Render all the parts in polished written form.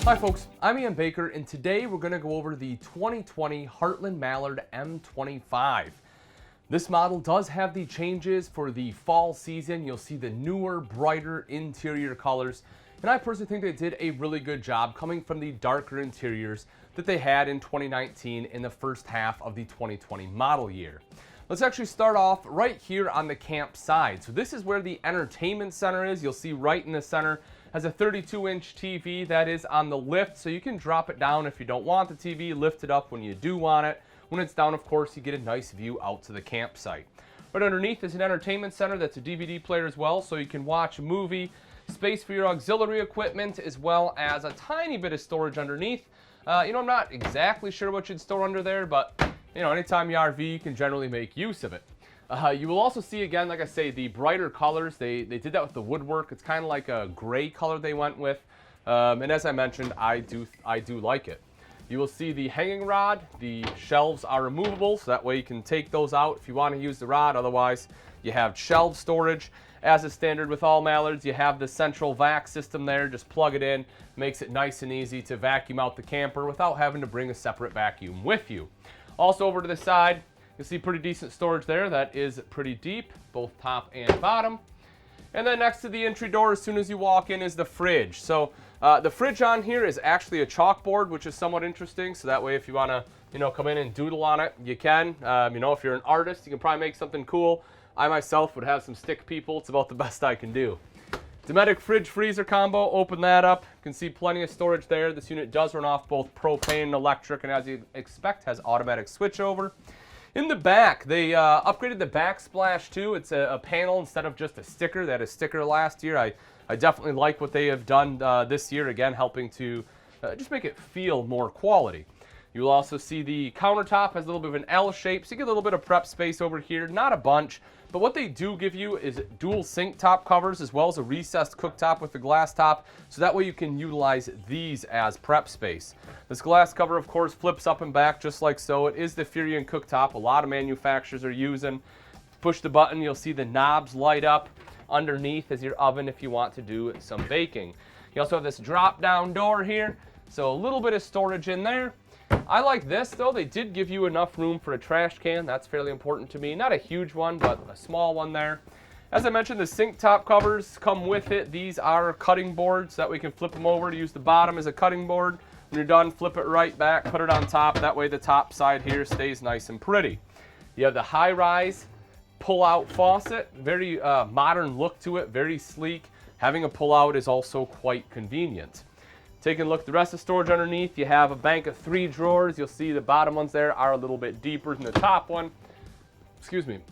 Hi folks, I'm Ian Baker, and today we're going to go over the 2020 Heartland Mallard M25. This model does have the changes for the fall season. You'll see the newer, brighter interior colors, and I personally think they did a really good job coming from the darker interiors that they had in 2019 in the first half of the 2020 model year. Let's actually start off right here on the camp side. So this is where the entertainment center is. You'll see right in the center has a 32-inch TV that is on the lift, so you can drop it down if you don't want the TV, lift it up when you do want it. When it's down, of course, you get a nice view out to the campsite. Right underneath is an entertainment center that's a DVD player as well, so you can watch a movie, space for your auxiliary equipment, as well as a tiny bit of storage underneath. I'm not exactly sure what you'd store under there, but anytime you RV, you can generally make use of it. You will also see, again, like I say, the brighter colors. They did that with the woodwork. It's kind of like a gray color they went with. And as I mentioned, I do like it. You will see the hanging rod. The shelves are removable, so that way you can take those out if you want to use the rod. Otherwise, you have shelf storage. As is standard with all Mallards, you have the central vac system there. Just plug it in. Makes it nice and easy to vacuum out the camper without having to bring a separate vacuum with you. Also over to the side, you'll see pretty decent storage there. That is pretty deep, both top and bottom. And then next to the entry door, as soon as you walk in, is the fridge. So the fridge on here is actually a chalkboard, which is somewhat interesting. So that way, if you want to, come in and doodle on it, you can. If you're an artist, you can probably make something cool. I myself would have some stick people. It's about the best I can do. Dometic fridge freezer combo. Open that up. You can see plenty of storage there. This unit does run off both propane and electric, and as you expect, has automatic switchover. In the back, they upgraded the backsplash too. It's a panel instead of just a sticker. They had a sticker last year. I definitely like what they have done this year, again, helping to just make it feel more quality. You will also see the countertop has a little bit of an L shape, so you get a little bit of prep space over here. Not a bunch, but what they do give you is dual sink top covers as well as a recessed cooktop with the glass top, so that way you can utilize these as prep space. This glass cover, of course, flips up and back just like so. It is the Furion cooktop a lot of manufacturers are using. Push the button, you'll see the knobs light up underneath as your oven if you want to do some baking. You also have this drop-down door here, so a little bit of storage in there. I like this though. They did give you enough room for a trash can. That's fairly important to me. Not a huge one, but a small one there. As I mentioned, the sink top covers come with it. These are cutting boards, so that we can flip them over to use the bottom as a cutting board. When you're done, flip it right back, put it on top. That way the top side here stays nice and pretty. You have the high-rise pull-out faucet. Very modern look to it, very sleek. Having a pull-out is also quite convenient. Taking a look at the rest of the storage underneath, you have a bank of 3 drawers. You'll see the bottom ones there are a little bit deeper than the top one.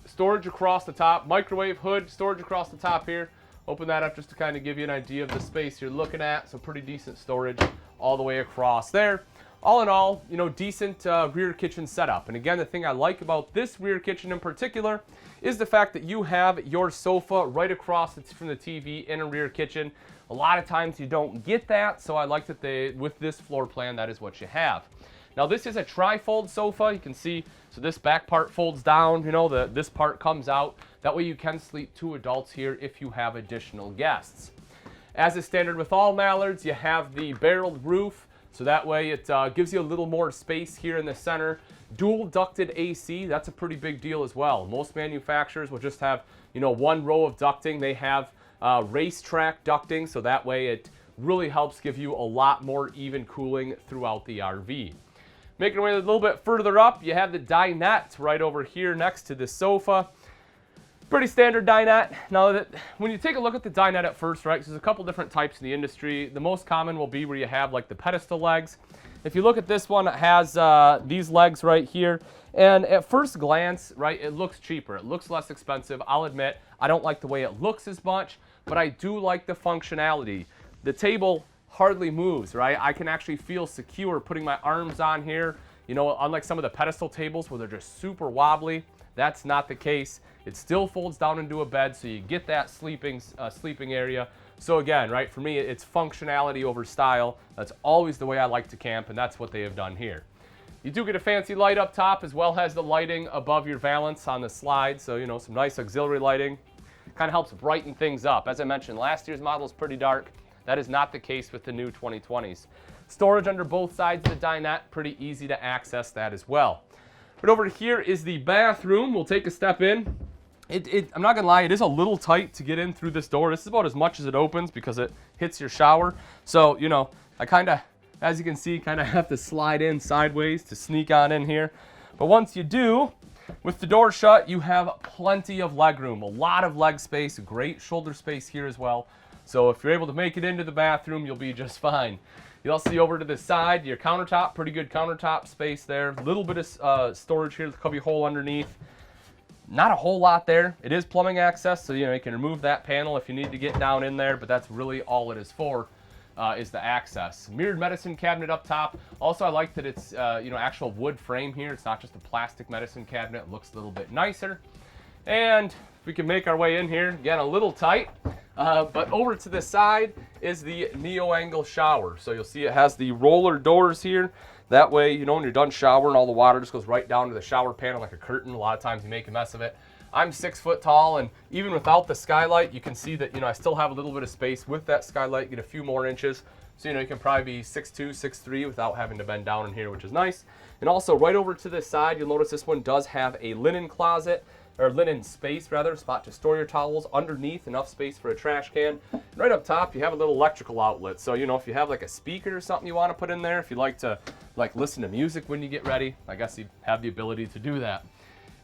Storage across the top, microwave hood, storage across the top here. Open that up just to kind of give you an idea of the space you're looking at. So pretty decent storage all the way across there. All in all, decent rear kitchen setup. And again, the thing I like about this rear kitchen in particular is the fact that you have your sofa right across from the TV in a rear kitchen. A lot of times you don't get that, so I like that with this floor plan, that is what you have. Now this is a trifold sofa. You can see, so this back part folds down, this part comes out. That way you can sleep 2 adults here if you have additional guests. As is standard with all Mallards, you have the barreled roof, so that way it gives you a little more space here in the center. Dual ducted AC, that's a pretty big deal as well. Most manufacturers will just have, 1 row of ducting. They have racetrack ducting, so that way it really helps give you a lot more even cooling throughout the RV. Making our way a little bit further up, you have the dinette right over here next to the sofa. Pretty standard dinette. Now, when you take a look at the dinette at first, right, there's a couple different types in the industry. The most common will be where you have like the pedestal legs. If you look at this one, it has these legs right here. And at first glance, right, it looks cheaper. It looks less expensive. I'll admit, I don't like the way it looks as much, but I do like the functionality. The table hardly moves, right? I can actually feel secure putting my arms on here. Unlike some of the pedestal tables where they're just super wobbly, that's not the case. It still folds down into a bed, so you get that sleeping area. So again, right, for me, it's functionality over style. That's always the way I like to camp, and that's what they have done here. You do get a fancy light up top, as well as the lighting above your valance on the slide. So, some nice auxiliary lighting. Kind of helps brighten things up. As I mentioned, last year's model is pretty dark. That is not the case with the new 2020s. Storage under both sides of the dinette, pretty easy to access that as well. But over here is the bathroom. We'll take a step in. I'm not gonna lie, it is a little tight to get in through this door. This is about as much as it opens because it hits your shower. So, you know, I kind of, as you can see, kind of have to slide in sideways to sneak on in here. But once you do, with the door shut, you have plenty of leg room, a lot of leg space, great shoulder space here as well. So if you're able to make it into the bathroom, you'll be just fine. You'll see over to the side, your countertop, pretty good countertop space there. A little bit of storage here, the cubby hole underneath. Not a whole lot there. It is plumbing access, so you know you can remove that panel if you need to get down in there, but that's really all it is for, is the access. Mirrored medicine cabinet up top. Also, I like that it's you know, actual wood frame here. It's not just a plastic medicine cabinet. It looks a little bit nicer. And if we can make our way in here, again, a little tight. But over to the side is the neo-angle shower. So you'll see it has the roller doors here. That way, you know, when you're done showering, all the water just goes right down to the shower panel like a curtain. A lot of times you make a mess of it. I'm 6 foot tall, and even without the skylight, you can see that, you know, I still have a little bit of space with that skylight, get a few more inches. So, you know, you can probably be 6'2", 6'3" without having to bend down in here, which is nice. And also right over to this side, you'll notice this one does have a linen closet, or linen space rather, spot to store your towels. Underneath, enough space for a trash can. And right up top, you have a little electrical outlet. So, you know, if you have like a speaker or something you want to put in there, if you like to like listen to music when you get ready, I guess you have the ability to do that.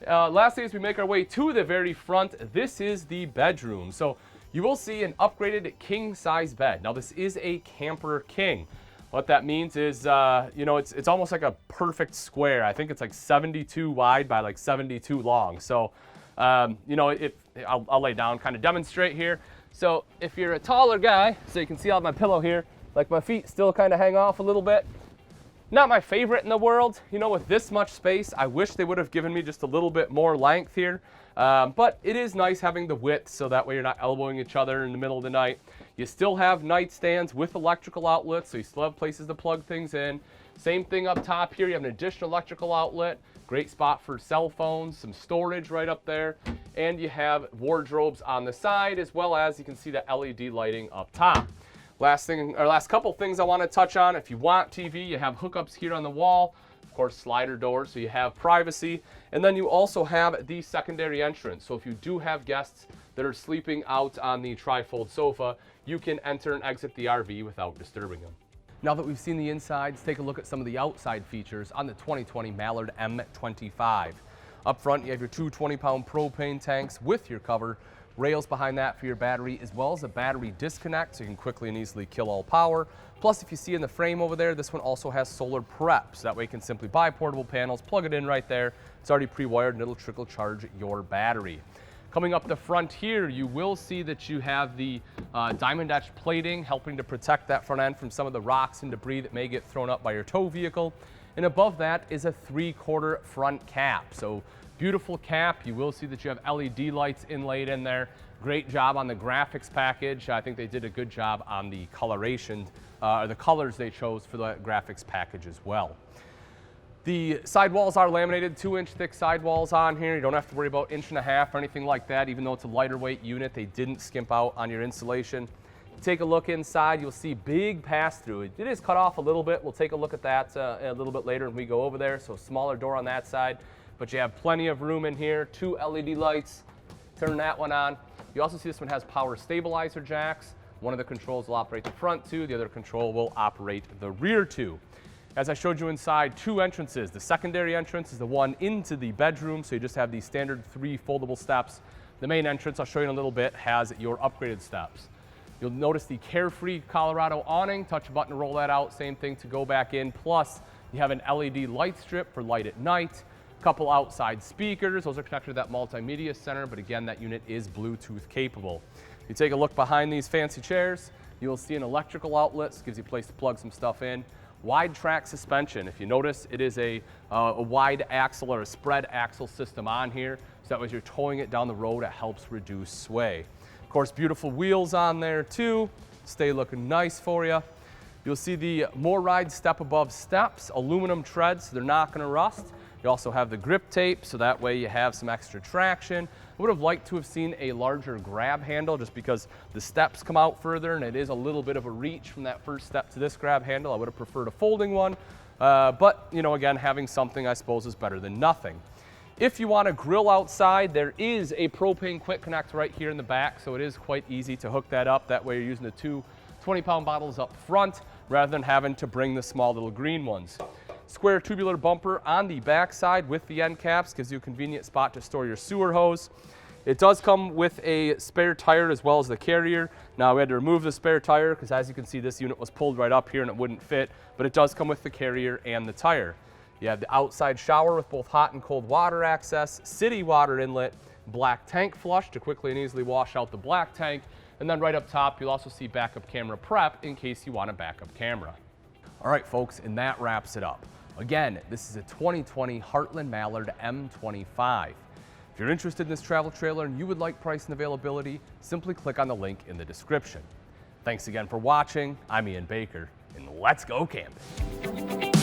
Lastly, as we make our way to the very front, this is the bedroom. So you will see an upgraded king size bed. Now this is a camper king. What that means is, you know, it's almost like a perfect square. I think it's like 72 wide by like 72 long. So, you know, I'll lay down, kind of demonstrate here. So if you're a taller guy, so you can see on my pillow here, like my feet still kind of hang off a little bit. Not my favorite in the world. You know, with this much space, I wish they would have given me just a little bit more length here. But it is nice having the width so that way you're not elbowing each other in the middle of the night. You still have nightstands with electrical outlets, so you still have places to plug things in. Same thing up top here, you have an additional electrical outlet. Great spot for cell phones, some storage right up there. And you have wardrobes on the side, as well as you can see the LED lighting up top. Last couple things I want to touch on. If you want TV, you have hookups here on the wall. Of course, slider doors, so you have privacy. And then you also have the secondary entrance. So if you do have guests that are sleeping out on the Trifold sofa, you can enter and exit the RV without disturbing them. Now that we've seen the inside, let's take a look at some of the outside features on the 2020 Mallard M25. Up front, you have your two 20-pound propane tanks with your cover, rails behind that for your battery, as well as a battery disconnect so you can quickly and easily kill all power. Plus, if you see in the frame over there, this one also has solar prep, so that way you can simply buy portable panels, plug it in right there. It's already pre-wired and it'll trickle charge your battery. Coming up the front here, you will see that you have the diamond etched plating helping to protect that front end from some of the rocks and debris that may get thrown up by your tow vehicle. And above that is a 3/4 front cap. So beautiful cap. You will see that you have LED lights inlaid in there. Great job on the graphics package. I think they did a good job on the coloration, the colors they chose for the graphics package as well. The sidewalls are laminated, 2-inch thick sidewalls on here. You don't have to worry about 1.5 inches or anything like that. Even though it's a lighter weight unit, they didn't skimp out on your insulation. Take a look inside, you'll see big pass-through. It is cut off a little bit. We'll take a look at that a little bit later when we go over there. So smaller door on that side, but you have plenty of room in here. 2 LED lights, turn that one on. You also see this one has power stabilizer jacks. One of the controls will operate the front two, the other control will operate the rear two. As I showed you inside, 2 entrances. The secondary entrance is the one into the bedroom, so you just have the standard 3 foldable steps. The main entrance, I'll show you in a little bit, has your upgraded steps. You'll notice the Carefree Colorado awning. Touch a button to roll that out. Same thing to go back in. Plus, you have an LED light strip for light at night. Couple outside speakers. Those are connected to that multimedia center, but again, that unit is Bluetooth capable. If you take a look behind these fancy chairs, you'll see an electrical outlet. This gives you a place to plug some stuff in. Wide track suspension. If you notice, it is a wide axle or a spread axle system on here. So that way as you're towing it down the road, it helps reduce sway. Of course, beautiful wheels on there too. Stay looking nice for you. You'll see the More Ride step above steps, aluminum treads, so they're not going to rust. You also have the grip tape, so that way you have some extra traction. I would have liked to have seen a larger grab handle just because the steps come out further and it is a little bit of a reach from that first step to this grab handle. I would have preferred a folding one, but you know, again, having something I suppose is better than nothing. If you want to grill outside, there is a propane quick connect right here in the back, so it is quite easy to hook that up. That way you're using the two 20-pound bottles up front rather than having to bring the small little green ones. Square tubular bumper on the back side with the end caps gives you a convenient spot to store your sewer hose. It does come with a spare tire as well as the carrier. Now we had to remove the spare tire because, as you can see, this unit was pulled right up here and it wouldn't fit, but it does come with the carrier and the tire. You have the outside shower with both hot and cold water access, city water inlet, black tank flush to quickly and easily wash out the black tank, and then right up top you'll also see backup camera prep in case you want a backup camera. All right, folks, and that wraps it up. Again, this is a 2020 Heartland Mallard M25. If you're interested in this travel trailer and you would like price and availability, simply click on the link in the description. Thanks again for watching. I'm Ian Baker, and let's go camping.